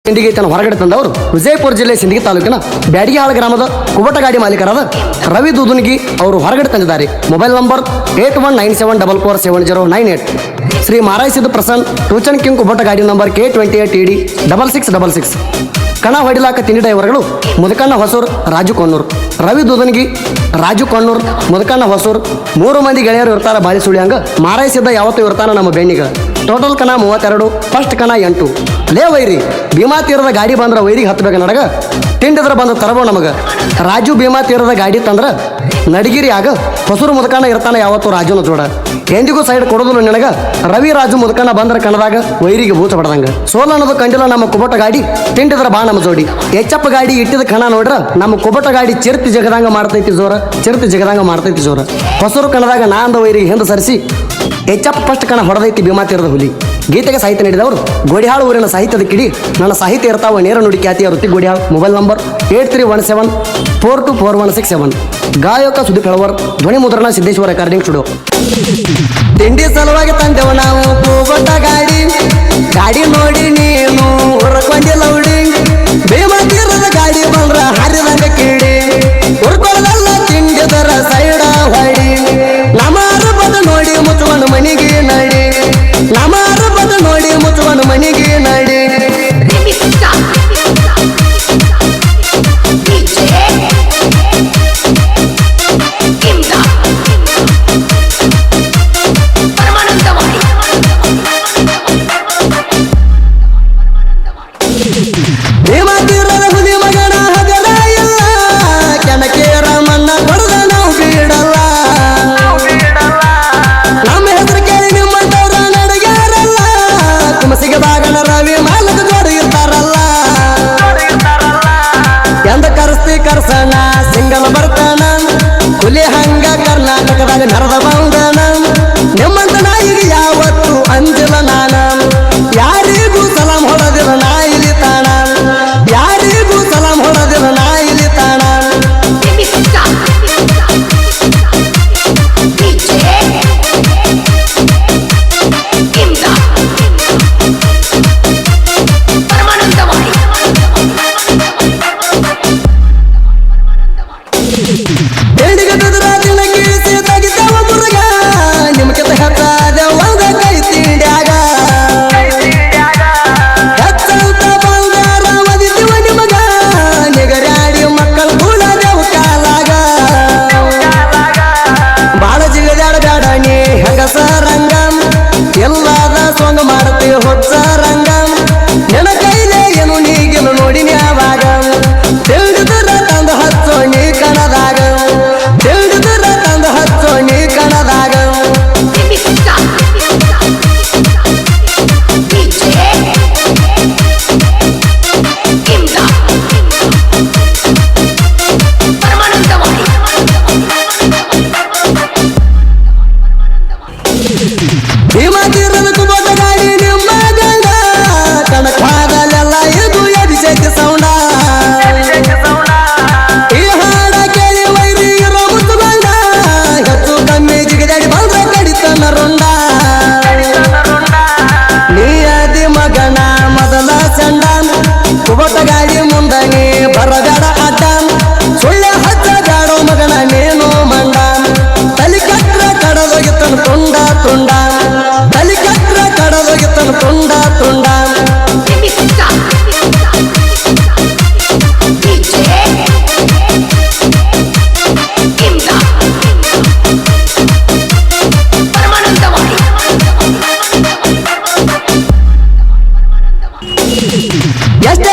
ಸಿಂದಗಿ ತನ್ನ ಹೊರಗಡೆ ತಂದವರು ವಿಜಯಪುರ ಜಿಲ್ಲೆ ಸಿಂದಗಿ ತಾಲೂಕಿನ ಬ್ಯಾಡಗಿಹಾಳ ಗ್ರಾಮದ ಕುಬಟ ಗಾಡಿ ಮಾಲೀಕರಾದ ರವಿ ದೂದುನಿಗಿ ಅವರು ಹೊರಗಡೆ ತಂದಿದ್ದಾರೆ. Mobile number 8197447098. ಶ್ರೀ ಮಾರಾಯ ಸಿದ್ಧ ಪ್ರಸನ್ನ ಟೂಚನ್ ಕಿಂಗ್ ಕುಬಟ ಗಾಡಿ ನಂಬರ್ K28ED 6666. ಕಣ ಹೊಡಿಲಾಕ ತಿಂಡಿ ಡ್ರೈವರ್ಗಳು ಮುದಕಣ್ಣ ಹೊಸೂರ್, ರಾಜು ಕೊಣ್ಣೂರ್. ರವಿ ದೂದನ್ಗಿ, ರಾಜು ಕೊಣ್ಣೂರ್, ಮುದಕಣ್ಣ ಹೊಸೂರ್ 3 ಮಂದಿ ಗೆಳೆಯರು ಇರ್ತಾರ ಬಾಳಿ ಸುಳಿಯಂಗ. ಮಾರಾಯ ಸಿದ್ಧ ಯಾವತ್ತೂ ಇರ್ತಾನ ನಮ್ಮ ಬೆಣ್ಣಿಗ. ಟೋಟಲ್ ಕಣ 32, ಫಸ್ಟ್ ಕಣ 8. ಲೇ ವೈರಿ, ಭೀಮಾ ತೀರದ ಗಾಡಿ ಬಂದ್ರ ವೈರಿಗೆ ಹತ್ತಬೇಕು ನಡಗ, ತಿಂಡಿದ್ರ ಬಂದು ತರಬೋ ನಮಗ. ರಾಜು ಭೀಮಾ ತೀರದ ಗಾಡಿ ತಂದ್ರ ನಡಗಿರಿ ಆಗ ಹೊಸೂರು ಮುದಕಣ್ಣ ಇರ್ತಾನ ಯಾವತ್ತು ರಾಜುನ ಜೋಡ. ಎಂದಿಗೂ ಸೈಡ್ ಕೊಡೋದಿಲ್ಲ ನಿನಗ. ರವಿ ರಾಜು ಮುದಕಣ್ಣ ಬಂದ್ರ ಕಣದಾಗ ವೈರಿಗೆ ಭೂತ ಬಡದಂಗ. ಸೋಲ ಅನ್ನೋದು ಕಂಡಿಲ್ಲ ನಮ್ಮ ಕುಬಟ ಗಾಡಿ, ತಿಂಡಿದ್ರ ಬಾ ನಮ್ಮ ಜೋಡಿ. ಎಚ್ಚಪ್ಪ ಗಾಡಿ ಇಟ್ಟಿದ ಕಣ ನೋಡ್ರ ನಮ್ಮ ಕುಬಟ ಗಾಡಿ ಚಿರ್ತಿ ಜಗದಂಗ ಮಾಡ್ತೈತಿ ಜೋರ, ಚಿರ್ತಿ ಜಗದಂಗ ಮಾಡ್ತೈತಿ ಜೋರ. ಹೊಸೂರು ಕಣದಾಗ ನಾ ಅಂದ ವೈರಿಗೆ ಹಿಂದೆ ಸರಿಸಿ ಎಚ್ಚಪ್ಪ ಫಸ್ಟ್ ಕಣ ಹೊಡೆದೈತಿ ಭೀಮಾ ತೀರದ ಹುಲಿ. ಗೀತೆಗೆ ಸಾಹಿತ್ಯ ನೀಡಿದವರು ಗೋಡಿಹಾಳು ಊರಿನ ಸಾಹಿತ್ಯದ ಕಿಡಿ. ನನ್ನ ಸಾಹಿತ್ಯ ಇರ್ತಾವ ನೇರ ನುಡಿ ಖ್ಯಾತಿಯ ವೃತ್ತಿ ಗೋಡಿಹಾಳು. Mobile number 8317424167. ಗಾಯಕ ಸುದೀಪ್ ಹೆಳವರ್, ಧ್ವನಿ ಮುದ್ರಣ ಸಿದ್ದೇಶ್ವರ ರೆಕಾರ್ಡಿಂಗ್ ಸ್ಟುಡಿಯೋ. ತಿಂಡಿ ಸಲುವಾಗಿ ತಂದೆವು ನಾವು ಕುಬಟ ಗಾಡಿ, ಗಾಡಿ ನೋಡಿ ನೀನು ಹೊರಕೊಂಡಿಲ್ಲ ಉಡಿ. ಭೀಮಾ ತೀರದ ಗಾಡಿ ಬಂದ್ರ ಹರಿದಂಗ ಕಿಡಿ, ಹುರ್ಕೊಳ್ಳಲ್ಲ ತಿಂಡಿದರ ಸೈಡ ಹೊಡಿ. ನಮಾರು ಬದ ನೋಡಿ ಮುಚ್ಚುವನು ಮನಿಗೆ ನಡಿ, ನಮಾರು ಬದ ನೋಡಿ ಮುಚ್ಚುವನು ಮನಿಗೆ ನಡಿ. ಭೀಮಾ ತೀರದ ಹುಲಿ ಮಗನ ಹಗರ ಎಲ್ಲ, ಕೆನಕೇರ ಮನ್ನ ಕೊಡದ ನಾವು ಬೀಡಲ್ಲ. ನಮ್ಮ ಹೆಸರು ಕೇಳಿ ನಿಮ್ಮಂತವ್ರ ನಡಗಾರಲ್ಲ, ಕುಮಸಿಗೆ ಬಾಗಣ ರವಿ ಮಾಲಕ ಜೋಡು ಇರ್ತಾರಲ್ಲ. ಎಂದ ಕರ್ಸ್ತಿ ಕರ್ಸಣ ಸಿಂಗಲ್ ಬರ್ತಾನ, ಹುಲಿ ಹಂಗ ಕರ್ನಾಟಕದಾಗ ನರದ ಬಂದನ. ನಿಮ್ಮಂತ ನಾಯಿಗೆ ಯಾವತ್ತು ಅಂದಿಲ್ಲ ನಾನ, ಯಾರಿಗೂ ಸಲಾಂ ಹೊಡದಿಲ್ಲ ನಾ ಇಲ್ಲಿ ತಾಣ, ಯಾರಿಗೂ ಸಲಾಂ ಹೊಡದಿಲ್ಲ ನಾ ಇಲ್ಲಿ ತಾಣ. ನಿಮ್ಗೆ ಹತ್ತಾದ ಒಂದ ಕೈ ತಿಂಡ್ಯಾಗ ಹೆಚ್ಚಂತ ಬಂಗಾರ ಒದಿತೀವ ನಿಮಗ. ನಿಗರ್ಯಾಡಿ ಮಕ್ಕಳು ಕೂಡದೇವು ಕಾಲಾಗ, ಬಾಳ ಜಿಗದಾಡ ಬೇಡ ನೀ ಹೆಂಗಸರಂಗ, ಎಲ್ಲಾದ ಸೊಂಗ ಮಾಡ್ತೀವಿ ಹೊಚ್ಚ ರಂಗ. ನಿನ ಕೈಲೇ ಏನು ನೀಗಿಲು ನೋಡಿ ನ್ಯಾವಾಗ, ತಿಳಿದಿರ ತಂದು ಹಚ್ಚೋ ನೀ ಕಣದಾಗ, ತಿಳಿದಿರ ತಂದು ಹಚ್ಚೋ ನೀ ಕಣದಾಗ. ಭೀಮಾ ತೀರದ ಕುಬಟ ಗಾಡಿ ನಿಮ್ಮ ಗಂಡ, ಕಣಕ್ವಾದಲೆಲ್ಲ ಇದು ಎದಿಸೈತಿ ಸೌಂಡ. ಈ ಹಾಡ ಕೇಳಿ ವೈರಿ ಇರೋ ಮುತ್ತುಗಂಡ, ಹೆಚ್ಚು ಕಮ್ಮಿ ಜಿಗಿದಾಡಿ ಬಂದ್ರೆ ಕಡಿತನ ರುಂಡ. ನೀ ಅದಿ ಮಗನ ಮೊದಲ ಚಂಡ, ಕುಬಟ ಗಾಡಿ ಮುಂದ ನೀ ಬರಬೇಡ ಅಡ್ಡ. ಸುಳ್ಳೆ ಹಚ್ಚ ಬ್ಯಾಡೋ ಮಗನ ನೀನು ಮಂಡ, ತಲಿ ಕಟ್ರ ಕಡದೋಗಿತ್ತನ ತುಂಡ ತುಂಡ, ತಲಿ ಕಟ್ರ ಕಡದೋಗಿತ್ತನ ತುಂಡ ತುಂಡ. ಎಷ್ಟೇ